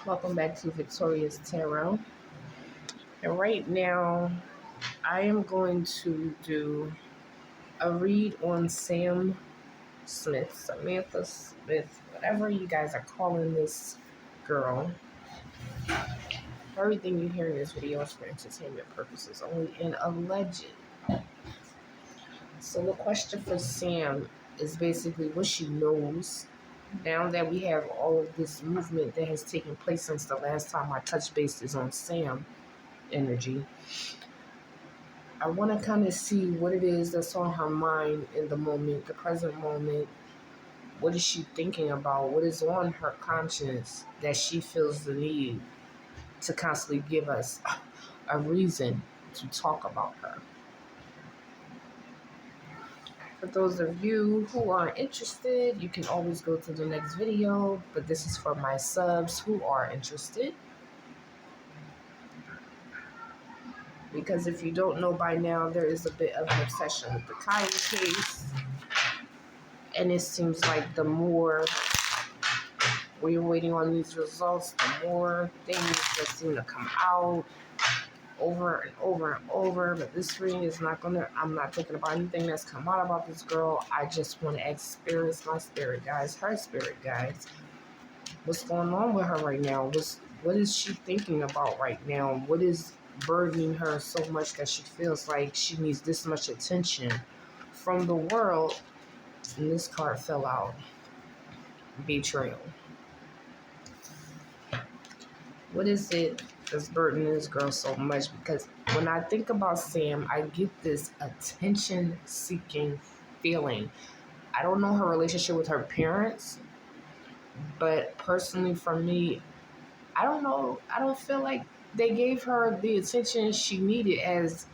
Welcome back to Victoria's Tarot. And right now, I am going to do a read on Sam Smith, Samantha Smith, whatever you guys are calling this girl. Everything you hear in this video is for entertainment purposes only and alleged. So the question for Sam is basically what she knows. Now that we have all of this movement that has taken place since the last time I touched bases on Sam energy, I want to kind of see what it is that's on her mind in the moment, the present moment. What is she thinking about? What is on her conscience that she feels the need to constantly give us a reason to talk about her? For those of you who aren't interested, you can always go to the next video, but this is for my subs who are interested. Because if you don't know by now, there is a bit of an obsession with the Kylie case. And it seems like the more we're waiting on these results, the more things that seem to come out over and over and over. But this reading is not going to, I'm not thinking about anything that's come out about this girl. I just want to experience my spirit guides, her spirit guides. What's going on with her right now? What is she thinking about right now? What is burdening her so much that she feels like she needs this much attention from the world? And this card fell out. Betrayal. What is it that's burdening this girl so much? Because when I think about Sam, I get this attention-seeking feeling. I don't know her relationship with her parents, but personally for me, I don't know. I don't feel like they gave her the attention she needed as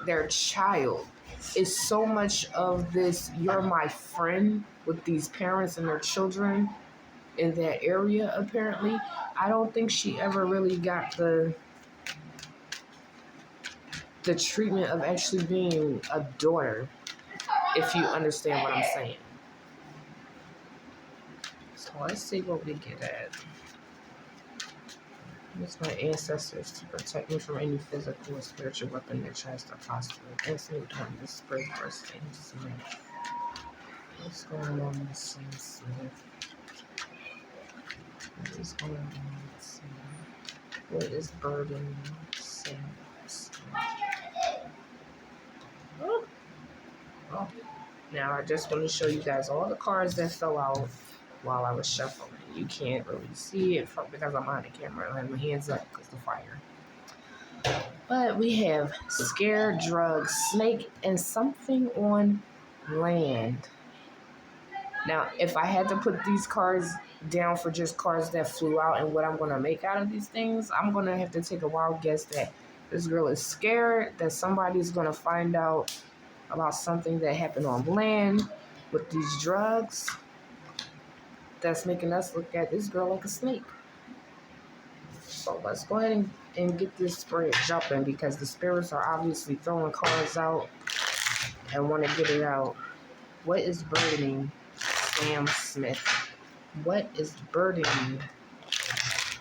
their child. It's so much of this, you're my friend with these parents and their children in that area, apparently. I don't think she ever really got the treatment of actually being a daughter, if you understand what I'm saying. So let's see what we get at. Use my ancestors to protect me from any physical or spiritual weapon that tries to prosper. Instantly turn this spring first Sam Smith. What's going on with Sam Smith? What is going on with Sam? What is burdening Sam Smith? Oh. Now I just want to show you guys all the cards that fell out while I was shuffling. You can't really see it because I'm on the camera. I have my hands up because of the fire. But we have scare, drugs, snake, and something on land. Now, if I had to put these cards down for just cards that flew out and what I'm going to make out of these things, I'm going to have to take a wild guess that this girl is scared that somebody's going to find out about something that happened on land with these drugs that's making us look at this girl like a snake. So let's go ahead and get this spread jumping because the spirits are obviously throwing cards out and want to get it out. What is burdening Sam Smith? What is burdening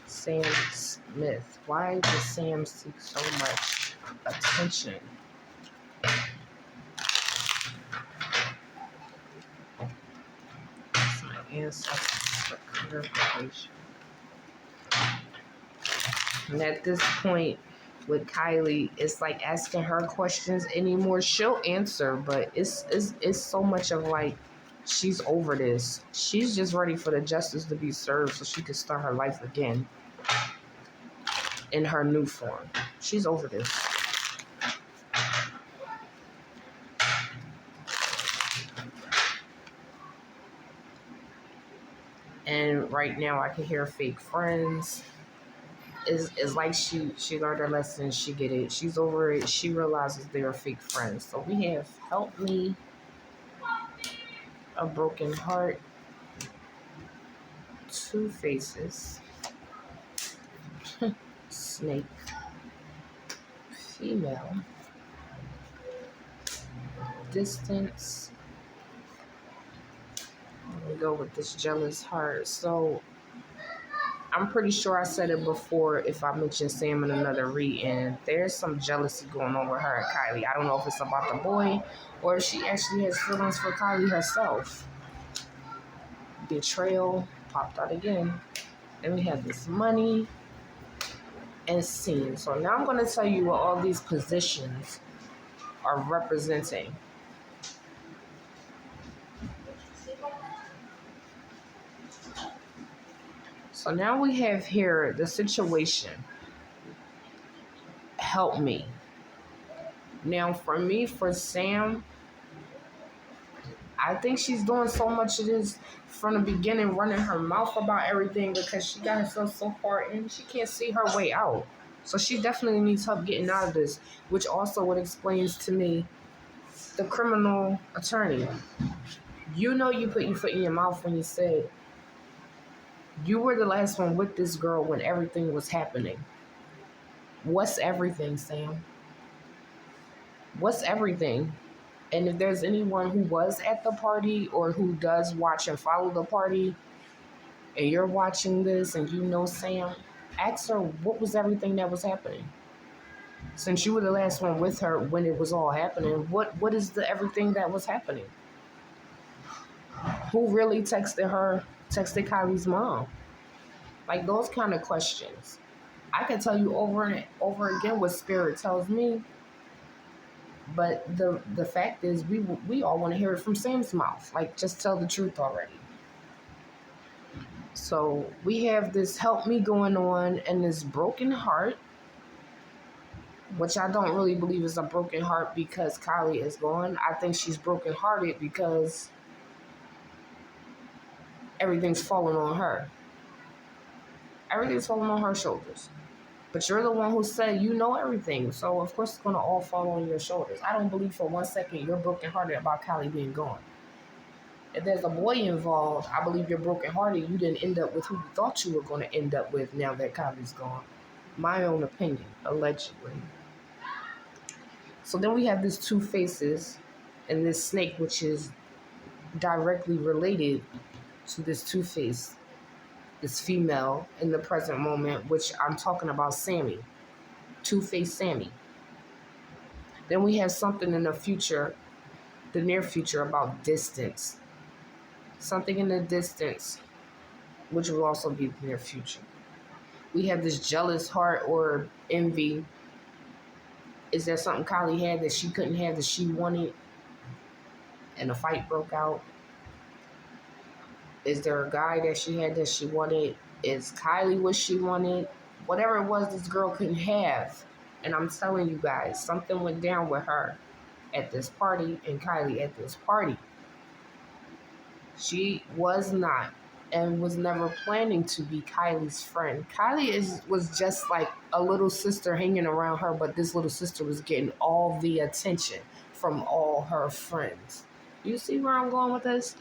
Sam Smith? Why does Sam seek so much attention? That's my ancestors for clarification. And at this point with Kylie, it's like asking her questions anymore. She'll answer, but it's so much of like she's over this. She's just ready for the justice to be served so she can start her life again in her new form. She's over this. And right now I can hear fake friends. It's like she learned her lesson. She get it. She's over it. She realizes they are fake friends. So we have help me, a broken heart, two faces, snake, female, distance. I'm gonna go with this jealous heart. So I'm pretty sure I said it before if I mentioned Sam in another read, and there's some jealousy going on with her and Kylie. I don't know if it's about the boy or if she actually has feelings for Kylie herself. Betrayal popped out again. Then we have this money and scene. So now I'm going to tell you what all these positions are representing. So now we have here the situation. Help me. Now for me, for Sam, I think she's doing so much of this from the beginning, running her mouth about everything because she got herself so far in, she can't see her way out. So she definitely needs help getting out of this, which also what explains to me the criminal attorney. You know you put your foot in your mouth when you said you were the last one with this girl when everything was happening. What's everything, Sam? What's everything? And if there's anyone who was at the party or who does watch and follow the party, and you're watching this and you know Sam, ask her what was everything that was happening. Since you were the last one with her when it was all happening, what is the everything that was happening? Who really texted Kylie's mom? Like those kind of questions. I can tell you over and over again what Spirit tells me, but the fact is we all want to hear it from Sam's mouth. Like just tell the truth already. So we have this help me going on and this broken heart, which I don't really believe is a broken heart because Kylie is gone. I think she's brokenhearted because everything's falling on her. Everything's falling on her shoulders. But you're the one who said you know everything. So, of course, it's going to all fall on your shoulders. I don't believe for 1 second you're brokenhearted about Kylie being gone. If there's a boy involved, I believe you're brokenhearted. You didn't end up with who you thought you were going to end up with now that Kylie's gone. My own opinion, allegedly. So then we have this two faces and this snake, which is directly related to this two-face, this female in the present moment, which I'm talking about Sammy, two-face Sammy. Then we have something in the future, the near future, about distance. Something in the distance, which will also be the near future. We have this jealous heart or envy. Is there something Kylie had that she couldn't have that she wanted and a fight broke out? Is there a guy that she had that she wanted? Is Kylie what she wanted? Whatever it was this girl couldn't have. And I'm telling you guys, something went down with her at this party and Kylie at this party. She was not and was never planning to be Kylie's friend. Kylie was just like a little sister hanging around her, but this little sister was getting all the attention from all her friends. You see where I'm going with this?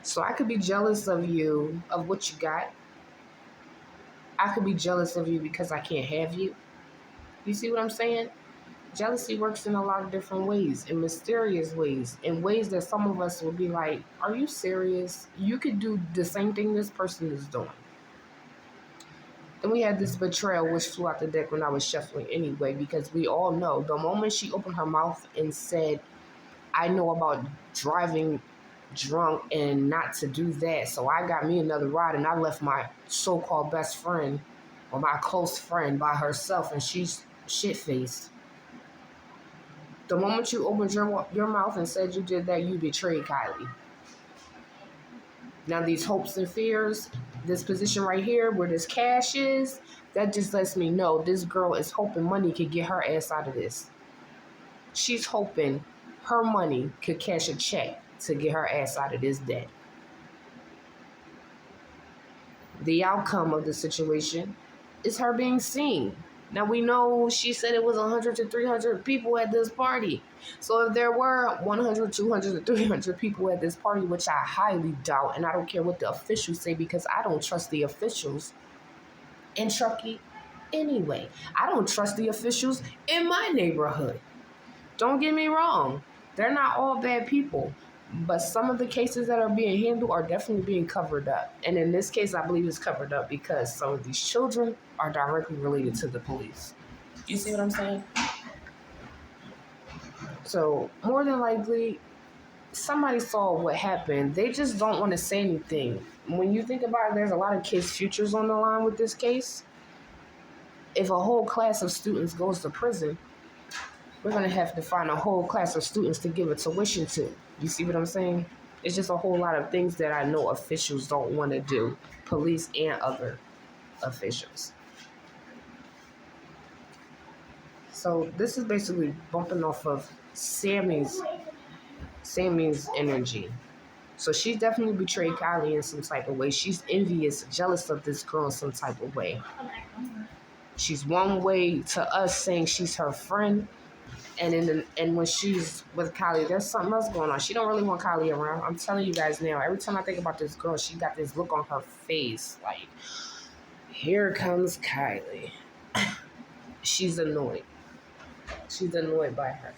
So I could be jealous of you, of what you got. I could be jealous of you because I can't have you. You see what I'm saying? Jealousy works in a lot of different ways, in mysterious ways, in ways that some of us will be like, are you serious? You could do the same thing this person is doing. Then we had this betrayal, which flew out the deck when I was shuffling anyway, because we all know the moment she opened her mouth and said, I know about driving drunk and not to do that, so I got me another ride and I left my so-called best friend or my close friend by herself and she's shit-faced. The moment you opened your mouth and said you did that, you betrayed Kylie. Now these hopes and fears, this position right here where this cash is, that just lets me know this girl is hoping money could get her ass out of this. She's hoping her money could cash a check to get her ass out of this debt. The outcome of the situation is her being seen. Now we know she said it was 100 to 300 people at this party. So if there were 100, 200, 300 people at this party, which I highly doubt, and I don't care what the officials say because I don't trust the officials in Truckee anyway. I don't trust the officials in my neighborhood. Don't get me wrong. They're not all bad people. But some of the cases that are being handled are definitely being covered up. And in this case, I believe it's covered up because some of these children are directly related to the police. You see what I'm saying? So more than likely, somebody saw what happened. They just don't want to say anything. When you think about it, there's a lot of kids' futures on the line with this case. If a whole class of students goes to prison, we're going to have to find a whole class of students to give a tuition to. You see what I'm saying? It's just a whole lot of things that I know officials don't want to do, police and other officials. So this is basically bumping off of Sammy's energy. So she definitely betrayed Kylie in some type of way. She's envious, jealous of this girl in some type of way. She's one way to us saying she's her friend, and when she's with Kylie, there's something else going on. She don't really want Kylie around. I'm telling you guys now. Every time I think about this girl, she got this look on her face like, here comes Kylie. She's annoyed. She's annoyed by her.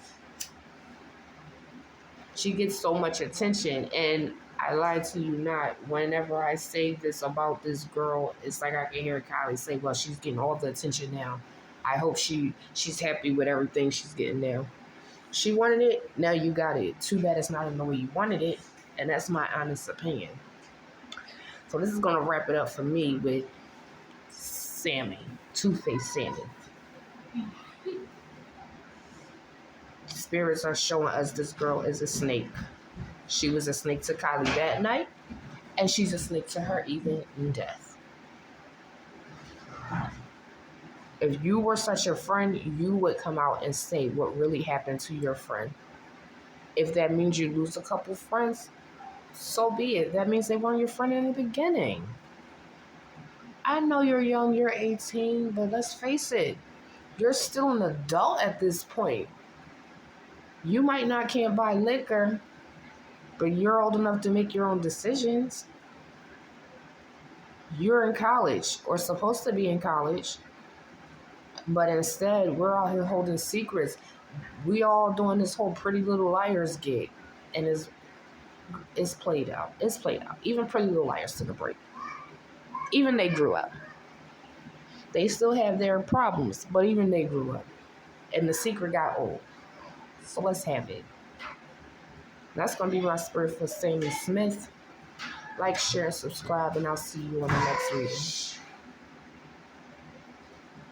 She gets so much attention, and I lie to you not. Whenever I say this about this girl, it's like I can hear Kylie say, well, she's getting all the attention now. I hope she's happy with everything she's getting now. She wanted it, now you got it. Too bad it's not in the way you wanted it, and that's my honest opinion. So this is going to wrap it up for me with Sammy, Two-Face Sammy. Spirits are showing us this girl is a snake. She was a snake to Kylie that night, and she's a snake to her even in death. If you were such a friend, you would come out and say what really happened to your friend. If that means you lose a couple friends, so be it. That means they weren't your friend in the beginning. I know you're young, you're 18, but let's face it, you're still an adult at this point. You might not can't buy liquor, but you're old enough to make your own decisions. You're in college, or supposed to be in college, but instead we're out here holding secrets. We all doing this whole Pretty Little Liars gig, and it's played out. It's played out. Even Pretty Little Liars took a break. Even they grew up. They still have their problems, but even they grew up, and the secret got old. So let's have it. That's going to be my spirit for Sammy Smith. Like, share, and subscribe, and I'll see you on the next reading.